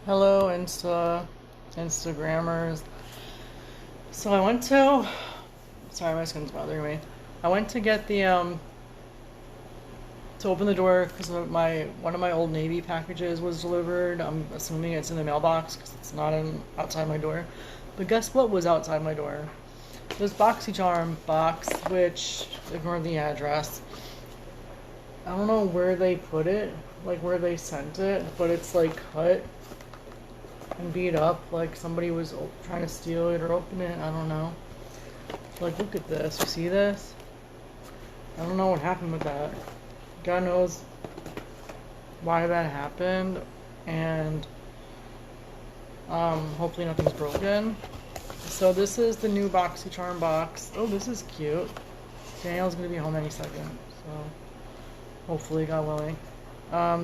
Hello, Instagrammers. So I went to, sorry, my skin's bothering me. I went to get to open the door because one of my Old Navy packages was delivered. I'm assuming it's in the mailbox because it's not outside my door. But guess what was outside my door? This Boxycharm box, which, ignore the address. I don't know where they put it, like where they sent it, but it's like cut and beat up, like somebody was trying to steal it or open it. I don't know. Like, look at this. You see this? I don't know what happened with that. God knows why that happened, and hopefully nothing's broken. So this is the new Boxycharm box. Oh, this is cute. Daniel's gonna be home any second, so hopefully, God willing.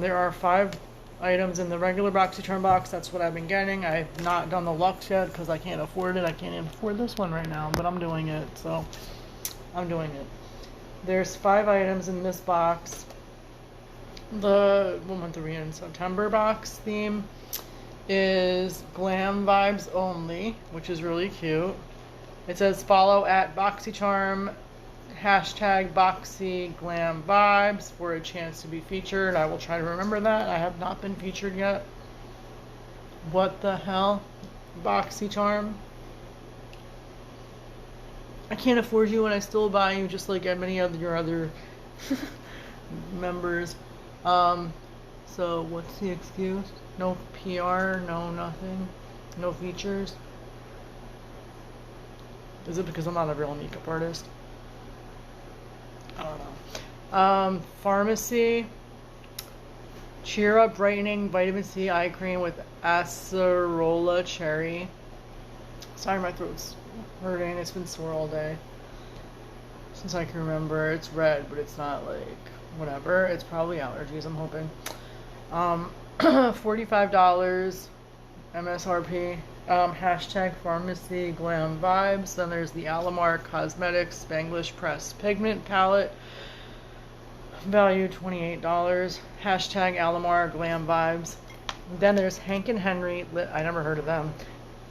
There are 5 items in the regular Boxycharm box. That's what I've been getting. I've not done the Luxe yet because I can't afford it. I can't even afford this one right now, but I'm doing it, so I'm doing it. There's 5 items in this box. The month are we in? September box theme is glam vibes only, which is really cute. It says follow at Boxycharm #BoxyGlamVibes for a chance to be featured. I will try to remember that. I have not been featured yet. What the hell? Boxycharm? I can't afford you and I still buy you just like many of your other members. So what's the excuse? No PR, no nothing, no features. Is it because I'm not a real makeup artist? I don't know. Pharmacy. Cheer Up Brightening Vitamin C Eye Cream with Acerola Cherry. Sorry, my throat's hurting. It's been sore all day. Since I can remember. It's red, but it's not like whatever. It's probably allergies, I'm hoping. $45 MSRP. #PharmacyGlamVibes. Then there's the Alamar Cosmetics Spanglish Pressed Pigment Palette. Value $28. #AlamarGlamVibes. Then there's Hank and Henry. I never heard of them.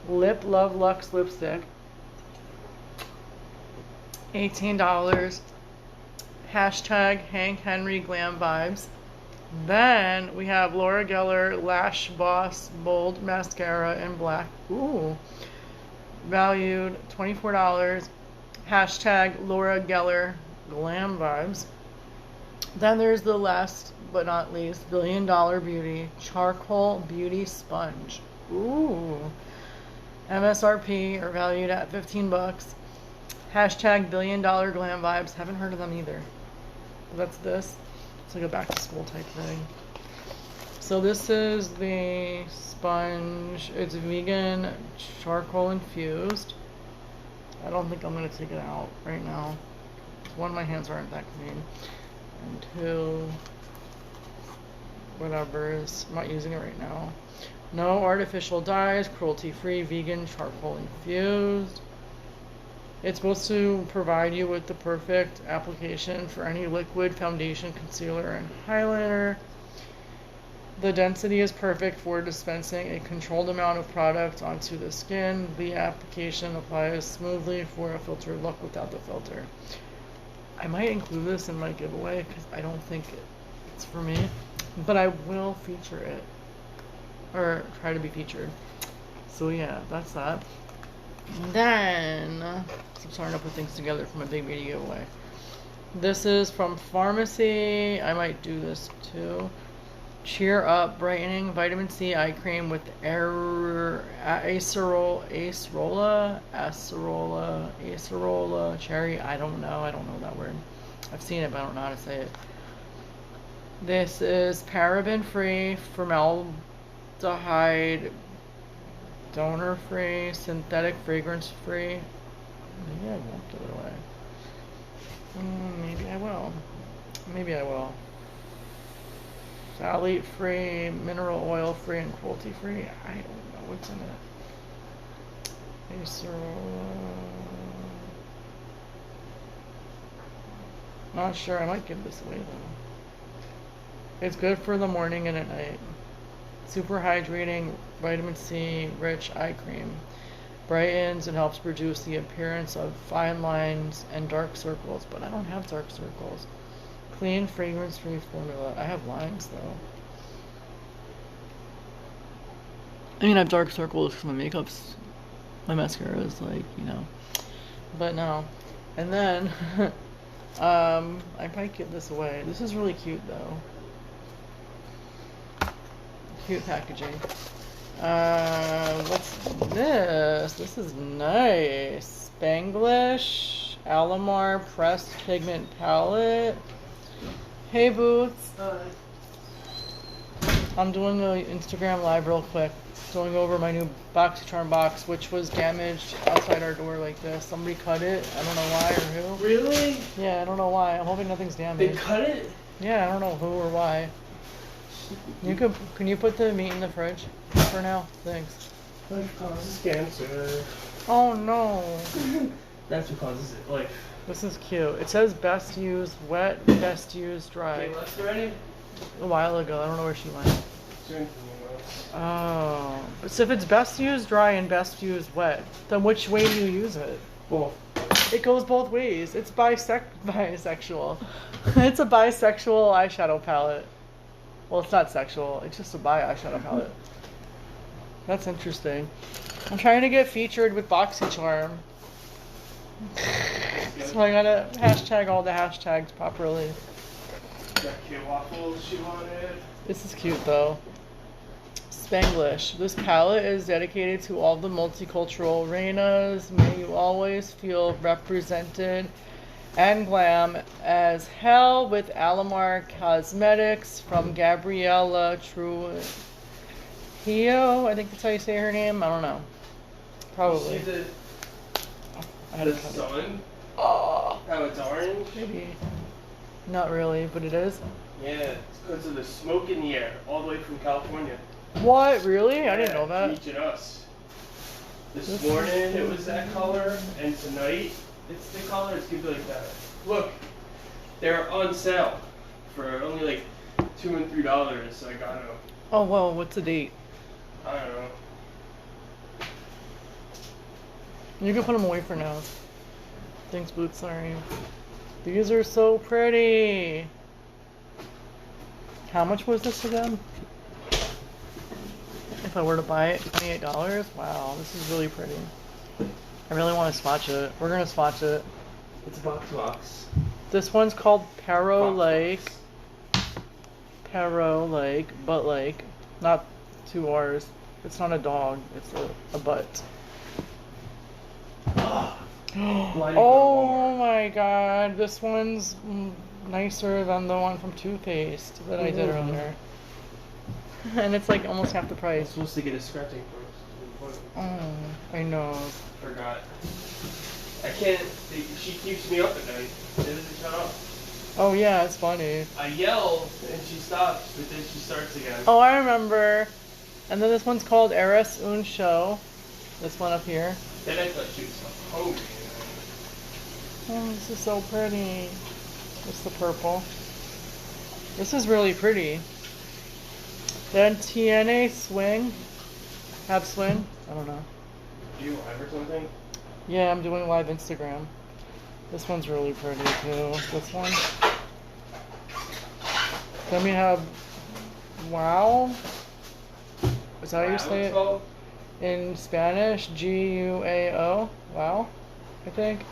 Lip Love Luxe Lipstick. $18. #Hank Henry Glam Vibes. Then we have Laura Geller Lash Boss Bold Mascara in black. Ooh. Valued $24. #Laura Geller Glam Vibes. Then there's the last but not least Billion Dollar Beauty Charcoal Beauty Sponge. Ooh. MSRP are valued at $15. #Billion Dollar Glam Vibes. Haven't heard of them either. That's this. It's like a back to school type thing. So this is the sponge. It's vegan charcoal infused. I don't think I'm going to take it out right now. One, my hands aren't that clean. And 2, whatever's. I'm not using it right now. No artificial dyes, cruelty-free, vegan charcoal infused. It's supposed to provide you with the perfect application for any liquid, foundation, concealer, and highlighter. The density is perfect for dispensing a controlled amount of product onto the skin. The application applies smoothly for a filtered look without the filter. I might include this in my giveaway because I don't think it's for me, but I will feature it, or try to be featured. So yeah, that's that. Then, I'm starting to put things together for my big beauty giveaway. This is from Pharmacy. I might do this too. Cheer Up Brightening Vitamin C Eye Cream with acerola cherry. I don't know that word. I've seen it, but I don't know how to say it. This is paraben free, formaldehyde, donor free, synthetic fragrance free. Maybe I won't give it away. Maybe I will. Maybe I will. Phthalate free, mineral oil free, and cruelty free. I don't know what's in it. Not sure. I might give this away though. It's good for the morning and at night. Super hydrating, vitamin C rich eye cream. Brightens and helps reduce the appearance of fine lines and dark circles, but I don't have dark circles. Clean, fragrance-free formula. I have lines though. I mean, I have dark circles because my mascara is like, you know. But no. And then, I might give this away. This is really cute though. Cute packaging. What's this? This is nice. Spanglish Alamar Pressed Pigment Palette. Hey Boots. I'm doing an Instagram live real quick. Going over my new Boxycharm box, which was damaged outside our door like this. Somebody cut it. I don't know why or who. Really? Yeah, I don't know why. I'm hoping nothing's damaged. They cut it? Yeah, I don't know who or why. Can you put the meat in the fridge for now? Thanks. Life causes cancer. Oh no. That's what causes it. Life. This is cute. It says best used wet, best used dry. Okay, left already? A while ago. I don't know where she went. Oh. So if it's best used dry and best used wet, then which way do you use it? Both. It goes both ways. It's bisexual. It's a bisexual eyeshadow palette. Well, it's not sexual. It's just a bi eyeshadow palette. That's interesting. I'm trying to get featured with Boxycharm. So I gotta hashtag all the hashtags properly. Got cute waffles she wanted. This is cute though. Spanglish. This palette is dedicated to all the multicultural reinas. May you always feel represented and glam as hell with Alamar Cosmetics from Gabriella Trujillo. I think that's how you say her name. I don't know. Probably. See the sun? Oh. How it's orange? Maybe. Not really, but it is. Yeah, it's because of the smoke in the air, all the way from California. What? Really? I didn't know that. Reaching us. This morning it was that color, and tonight it's the color. It's gonna be like that. Look, they're on sale for only like $2 and $3. So I got them. Oh well, what's the date? I don't know. You can put them away for now. Thanks, Boots. Sorry. These are so pretty. How much was this again? If I were to buy it, $28. Wow, this is really pretty. I really want to swatch it. We're gonna swatch it. It's a box. This one's called Pero Lake. Pero Lake, butt lake. Not 2 R's. It's not a dog. It's a butt. Oh my god, this one's nicer than the one from Too Faced that I did earlier. And it's like almost half the I'm price. supposed to get a scratching first. Oh, I know. Forgot. I can't. She keeps me up at night. It doesn't shut off. Oh yeah, it's funny. I yell and she stops, but then she starts again. Oh, I remember. And then this one's called Eres Un Show. This one up here. Then I thought she was hungry. Oh, this is so pretty. It's the purple. This is really pretty. Then TNA Swing. Have Swing? I don't know. Do you live or something? Yeah, I'm doing live Instagram. This one's really pretty too. This one. Then we have Wow. Is that how you say it? Called? In Spanish, Guao. Wow, I think.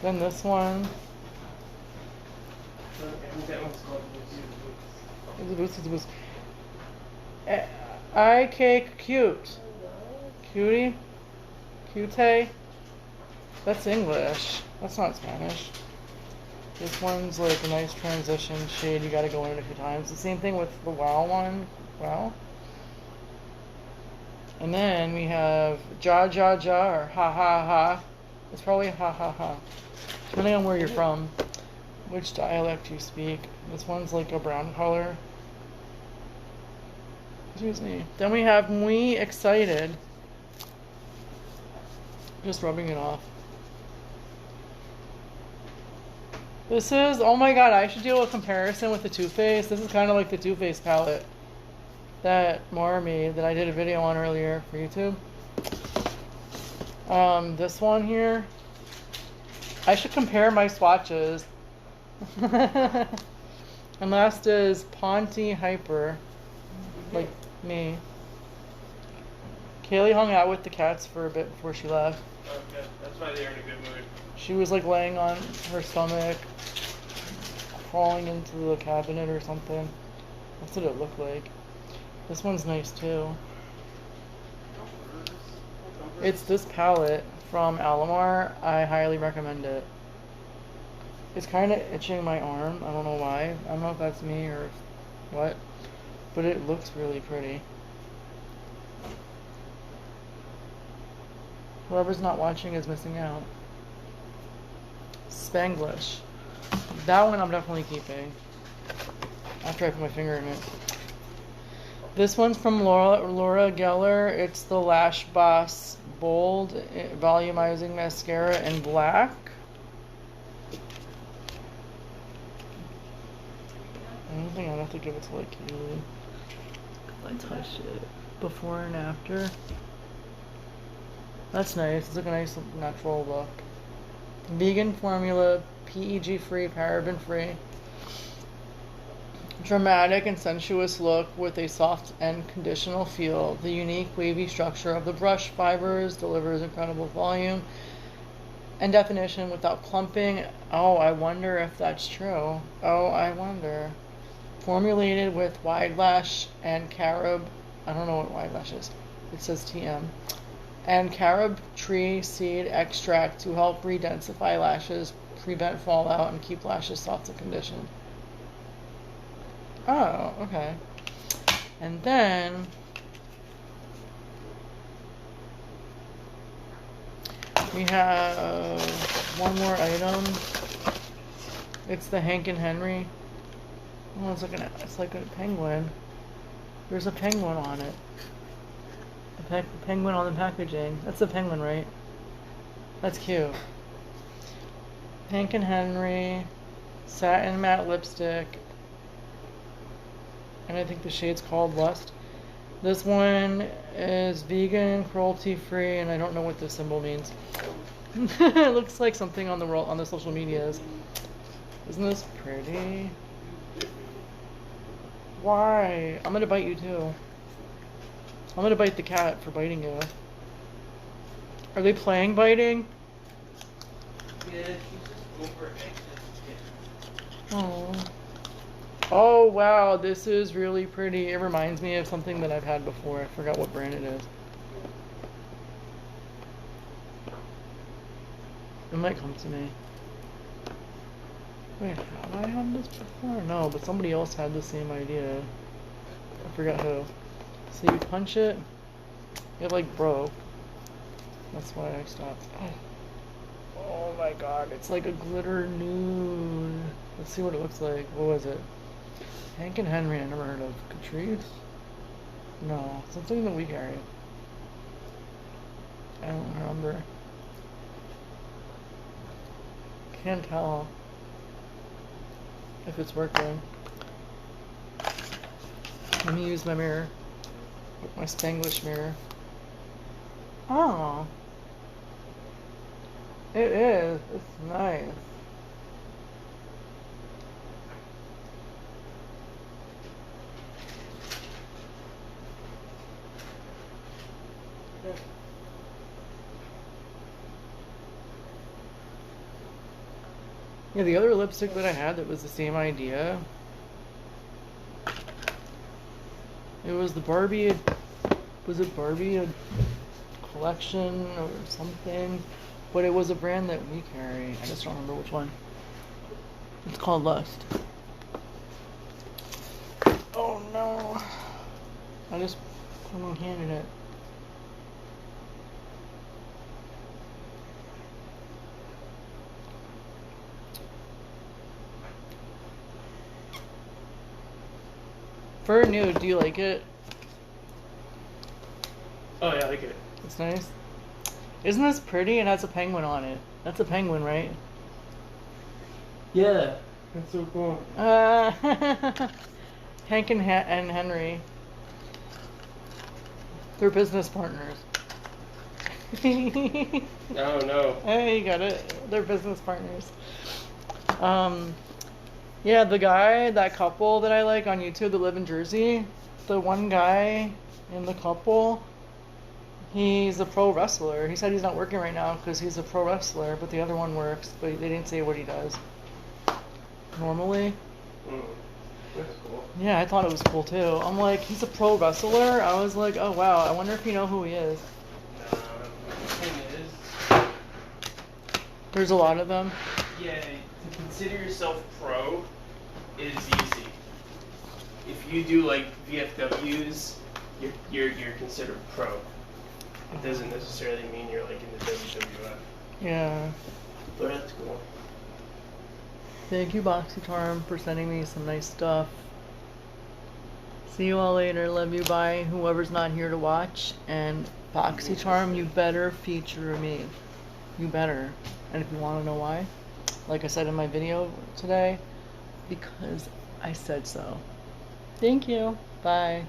Then this one. I think that one's called Boots. Eye Cake Cute. Cutie? Cute? That's English. That's not Spanish. This one's like a nice transition shade. You gotta go in it a few times. The same thing with the Wow one. Wow. And then we have Ja Ja Ja or Ha Ha Ha. It's probably Ha Ha Ha. Depending on where you're from, which dialect you speak. This one's like a brown color. Excuse me. Then we have Muy Excited. Just rubbing it off. This is, oh my god, I should do a comparison with the Too Faced. This is kind of like the Too Faced palette that Mara made that I did a video on earlier for YouTube. This one here, I should compare my swatches. And last is Ponte Hyper, like me. Kaylee hung out with the cats for a bit before she left. Okay, that's why they're in a good mood. She was like laying on her stomach, crawling into the cabinet or something. That's what it looked like. This one's nice too. It's this palette from Alamar. I highly recommend it. It's kind of itching my arm. I don't know why. I don't know if that's me or what. But it looks really pretty. Whoever's not watching is missing out. Spanglish. That one I'm definitely keeping. After I put my finger in it. This one's from Laura Geller. It's the Lash Boss Bold Volumizing Mascara in black. I don't think I'd have to give it to like Kaylee. I touched it before and after. That's nice. It's like a nice natural look. Vegan formula, PEG free, paraben free. Dramatic and sensuous look with a soft and conditional feel. The unique wavy structure of the brush fibers delivers incredible volume and definition without clumping. Oh, I wonder if that's true. Oh, I wonder. Formulated with wide lash and carob. I don't know what wide lash is. It says TM. And carob tree seed extract to help redensify lashes, prevent fallout, and keep lashes soft and conditioned. Oh, okay. And then we have one more item. It's the Hank and Henry. Oh, it's like a penguin. There's a penguin on it. A penguin on the packaging. That's a penguin, right? That's cute. Hank and Henry Satin Matte Lipstick. And I think the shade's called Lust. This one is vegan, cruelty-free, and I don't know what this symbol means. It looks like something on the social medias. Isn't this pretty? Why? I'm gonna bite you too. I'm gonna bite the cat for biting you. Are they playing biting? Yeah, she's just over anxious. Oh. Oh wow, this is really pretty. It reminds me of something that I've had before. I forgot what brand it is. It might come to me. Wait, have I had this before? No, but somebody else had the same idea. I forgot who. So you punch it, it like broke. That's why I stopped. Oh my god, it's like a glitter nude. Let's see what it looks like. What was it? Hank and Henry, I never heard of. Catrice? No, something that we carry. I don't remember. Can't tell if it's working. Let me use my mirror. My Spanglish mirror. Oh. It is. It's nice. Yeah, the other lipstick that I had that was the same idea. It was the Barbie, was it Barbie collection or something? But it was a brand that we carry. I just don't remember which one. It's called Lust. Oh no. I just put my hand in it. For nude, do you like it? Oh yeah, I like it. It's nice. Isn't this pretty? It has a penguin on it. That's a penguin, right? Yeah, that's so cool. Hank and Henry. They're business partners. Oh no. Hey, you got it. They're business partners. Yeah, that couple that I like on YouTube that live in Jersey, the one guy in the couple, he's a pro wrestler. He said he's not working right now because he's a pro wrestler, but the other one works, but they didn't say what he does. Normally. That's cool. Yeah, I thought it was cool too. I'm like, he's a pro wrestler? I was like, oh wow, I wonder if you know who he is. The thing is, There's a lot of them. yeah, to consider yourself pro is easy. If you do like VFWs, you're considered pro. It doesn't necessarily mean you're like in the WWF. Yeah. But that's cool. Thank you, Boxycharm, for sending me some nice stuff. See you all later. Love you. Bye. Whoever's not here to watch. And Boxycharm, you better feature me. You better. And if you want to know why, like I said in my video today, because I said so. Thank you. Bye.